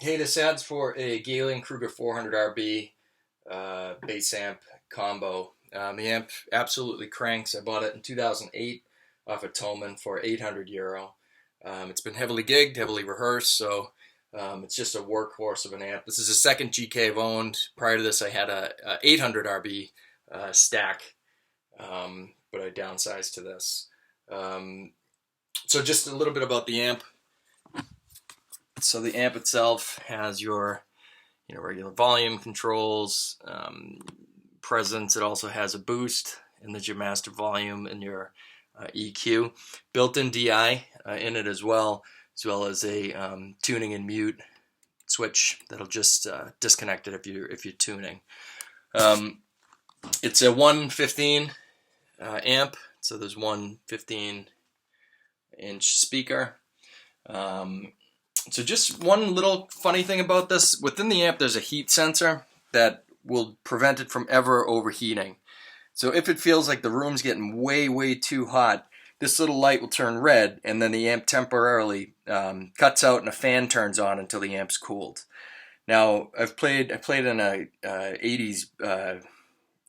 Hey, this ad's for a GK400RB bass amp combo. The amp absolutely cranks. I bought it in 2008 off of Thomann for €800. It's been heavily gigged, heavily rehearsed, so it's just a workhorse of an amp. This is the second GK I've owned. Prior to this, I had a 800RB stack, but I downsized to this. So just a little bit about the amp. So the amp itself has your regular volume controls, presence. It also has a boost, and then your master volume and your EQ. Built-in DI in it as well as a tuning and mute switch that'll just disconnect it if you're tuning. It's a 115 amp, so there's one 15-inch speaker. So just one little funny thing about this, within the amp there's a heat sensor that will prevent it from ever overheating. So if it feels like the room's getting way too hot, this little light will turn red, and then the amp temporarily cuts out and a fan turns on until the amp's cooled. Now I played in a 80s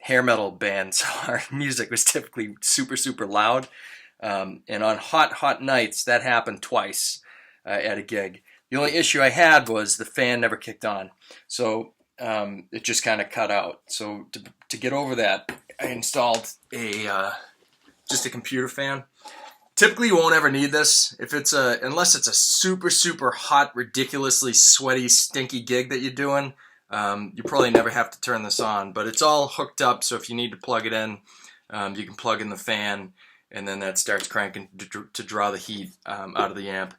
hair metal band, so our music was typically super loud, and on hot nights that happened twice at a gig. The only issue I had was the fan never kicked on, so it just kind of cut out. So to get over that, I installed just a computer fan. Typically, you won't ever need this if it's unless it's a super hot, ridiculously sweaty, stinky gig that you're doing. You probably never have to turn this on, but it's all hooked up. So if you need to plug it in, you can plug in the fan, and then that starts cranking to draw the heat out of the amp.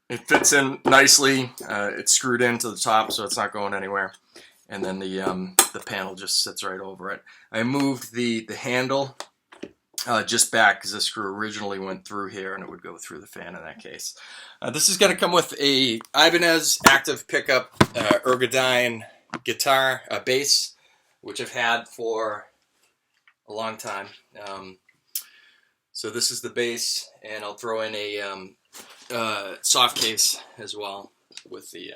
It fits in nicely. It's screwed into the top, so it's not going anywhere. And then the panel just sits right over it. I moved the handle just back because the screw originally went through here, and it would go through the fan in that case. This is going to come with a Ibanez active pickup Ergodyne guitar bass, which I've had for a long time. So this is the bass, and I'll throw in a soft case as well with the